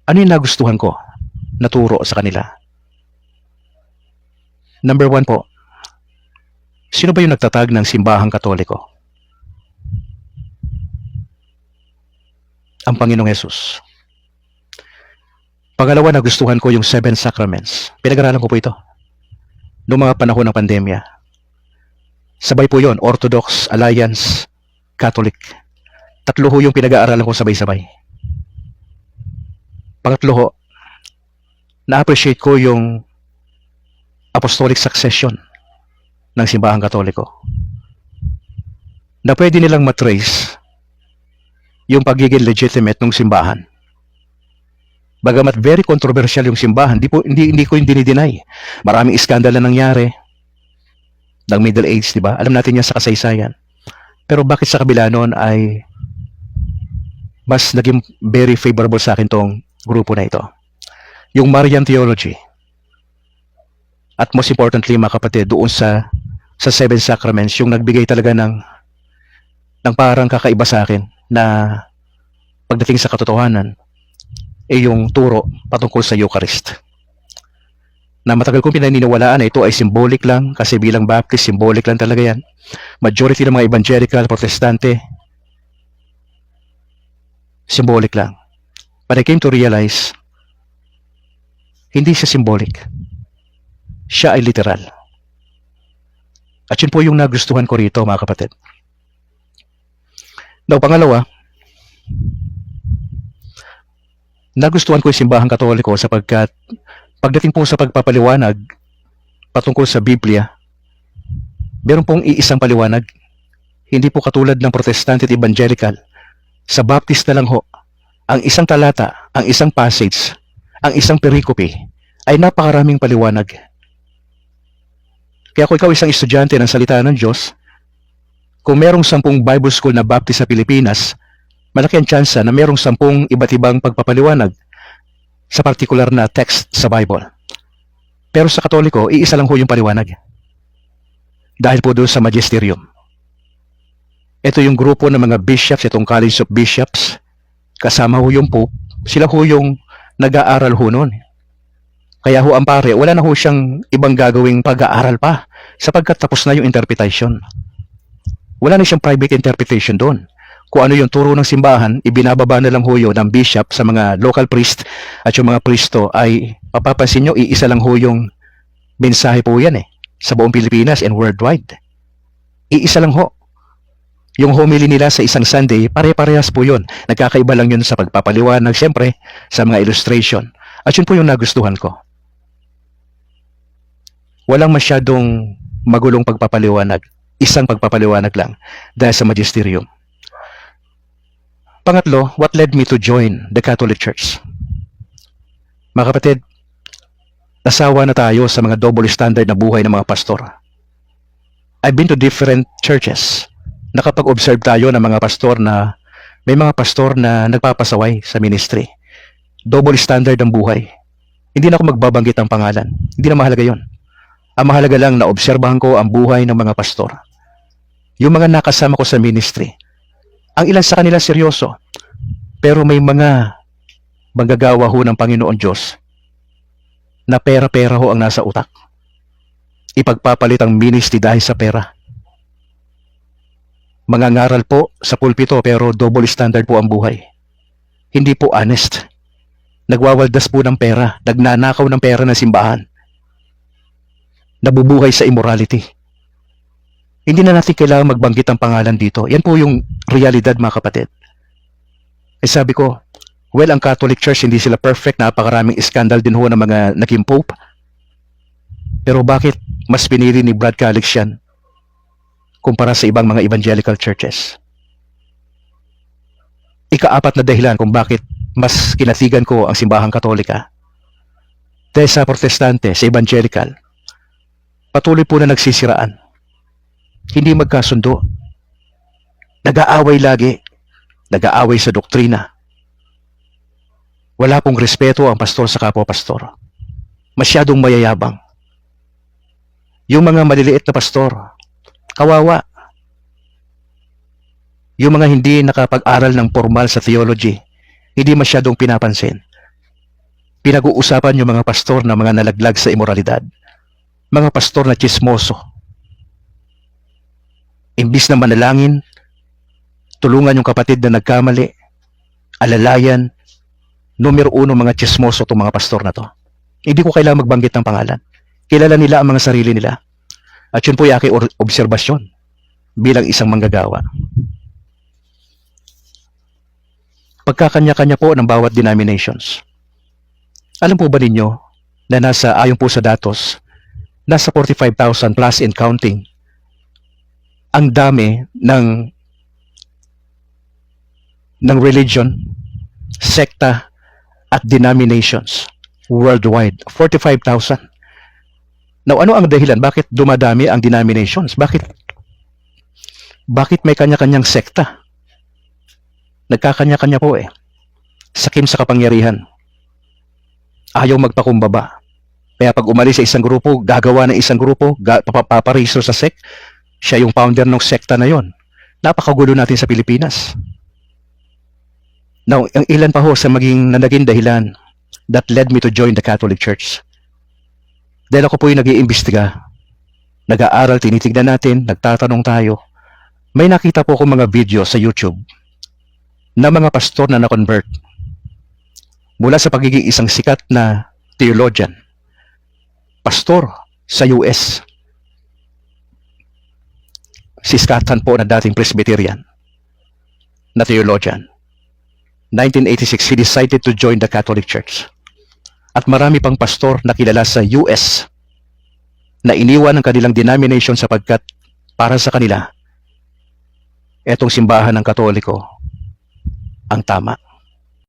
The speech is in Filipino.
Ano yung nagustuhan ko? Naturo sa kanila. Number one po, sino ba yung nagtatag ng simbahang katoliko? Ang Panginoong Yesus. Pangalawa, nagustuhan ko yung Seven Sacraments. Pinag-aralan ko po ito noong mga panahon ng pandemya. Sabay po yon, Orthodox, Alliance, Catholic. Tatlo ho yung pinag-aaralan ko sabay-sabay. Pangatlo ho, na-appreciate ko yung apostolic succession ng simbahang katoliko. Na pwede nilang matrace yung pagiging legitimate ng simbahan. Bagamat very controversial yung simbahan, hindi ko yung dinideny. Maraming iskandal na nangyari ng Middle Age, di ba? Alam natin yan sa kasaysayan. Pero bakit sa kabila noon ay mas naging very favorable sa akin tong grupo na ito? Yung Marian Theology. At most importantly, mga kapatid, doon sa Seven Sacraments, yung nagbigay talaga ng parang kakaiba sa akin na pagdating sa katotohanan, yung turo patungkol sa Eucharist. Na matagal kong pinaniniwalaan na ito ay symbolic lang, kasi bilang Baptist, symbolic lang talaga yan. Majority ng mga evangelical, protestante, symbolic lang. But I came to realize, hindi siya symbolic. Siya ay literal. At yun po yung nagustuhan ko rito, mga kapatid. Now, pangalawa, nagustuhan ko yung simbahang katoliko sapagkat pagdating po sa pagpapaliwanag patungkol sa Biblia, meron pong iisang paliwanag. Hindi po katulad ng protestante at evangelical. Sa Baptist na lang ho, ang isang talata, ang isang passage, ang isang pericope ay napakaraming paliwanag. Kaya kung ikaw isang estudyante ng salita ng Diyos, kung merong 10 Bible School na Baptist sa Pilipinas, malaki ang tsansa na merong 10 iba't ibang pagpapaliwanag sa particular na text sa Bible. Pero sa Katoliko, iisa lang ho yung paliwanag. Dahil po doon sa magisterium. Ito yung grupo ng mga bishops, itong College of Bishops, kasama ho yung Pope, sila ho yung nag-aaral ho noon. Kaya ho ang pare, wala na ho siyang ibang gagawing pag-aaral pa, sapagkat tapos na yung interpretation. Wala na siyang private interpretation doon. Kung ano yung turo ng simbahan, ibinababa na lang ho yun ng bishop sa mga local priest, at yung mga pristo ay, mapapansin nyo, iisa lang ho yung mensahe po yan sa buong Pilipinas and worldwide. Iisa lang ho. Yung homily nila sa isang Sunday, pare-parehas po yun. Nagkakaiba lang yun sa pagpapaliwanag, siyempre, sa mga illustration. At yun po yung nagustuhan ko. Walang masyadong magulong pagpapaliwanag. Isang pagpapaliwanag lang dahil sa magisterium. Pangatlo, what led me to join the Catholic Church? Mga kapatid, nasawa na tayo sa mga double standard na buhay ng mga pastor. I've been to different churches. Nakapag-observe tayo ng mga pastor na may mga pastor na nagpapasaway sa ministry. Double standard ang buhay. Hindi na ako magbabanggit ng pangalan. Hindi na mahalaga yon. Ang mahalaga lang na obserbahan ko ang buhay ng mga pastor. Yung mga nakasama ko sa ministry. Ang ilan sa kanila seryoso. Pero may mga manggagawa ho ng Panginoon Diyos na pera-pera ho ang nasa utak. Ipagpapalit ang ministry dahil sa pera. Mangangaral po sa pulpito pero double standard po ang buhay. Hindi po honest. Nagwawaldas po ng pera. Nagnanakaw ng pera ng simbahan. Nabubuhay sa immorality. Hindi na natin kailangan magbanggit ang pangalan dito. Yan po yung realidad, mga kapatid. Sabi ko, well, ang Catholic Church, hindi sila perfect. Napakaraming iskandal din ho ng mga naging Pope. Pero bakit mas pinili ni Brad Calix yan kumpara sa ibang mga evangelical churches? Ika-4 na dahilan kung bakit mas kinatigan ko ang simbahang Katolika. Dahil sa protestante, sa evangelical, patuloy po na nagsisiraan. Hindi magkasundo. Nag-aaway lagi. Nag-aaway sa doktrina. Wala pong respeto ang pastor sa kapwa-pastor. Masyadong mayayabang. Yung mga maliliit na pastor, kawawa. Yung mga hindi nakapag-aral ng formal sa theology, hindi masyadong pinapansin. Pinag-uusapan yung mga pastor na mga nalaglag sa imoralidad. Mga pastor na chismoso. Imbis na manalangin, tulungan yung kapatid na nagkamali, alalayan, numero uno mga chismoso itong mga pastor na to. Hindi ko kailangan magbanggit ng pangalan. Kilala nila ang mga sarili nila. At yun po yung aking obserbasyon bilang isang manggagawa. Pagkakanya-kanya po ng bawat denominations. Alam po ba ninyo na ayon po sa datos, nasa 45,000 plus in counting ang dami ng religion, sekta at denominations worldwide. 45,000. Now, ano ang dahilan? Bakit dumadami ang denominations? Bakit may kanya-kanyang sekta? Nagkakanya-kanya po eh. Sakim sa kapangyarihan. Ayaw magpakumbaba. Kaya pag umalis sa isang grupo, gagawa ng isang grupo, paparehistro sa sect, siya yung founder ng sekta na yon. Napakagulo natin sa Pilipinas. Now, ang ilan pa ho sa naging dahilan that led me to join the Catholic Church. Dahil ako po yung nag-iimbestiga, nag-aaral, tinitignan natin, nagtatanong tayo. May nakita po akong mga video sa YouTube na mga pastor na na-convert mula sa pagiging isang sikat na theologian, pastor sa US. Si Scott Hahn po na dating Presbyterian na theologian. 1986, he decided to join the Catholic Church. At marami pang pastor na kilala sa US na iniwan ang kanilang denomination sapagkat para sa kanila, etong simbahan ng Katoliko ang tama.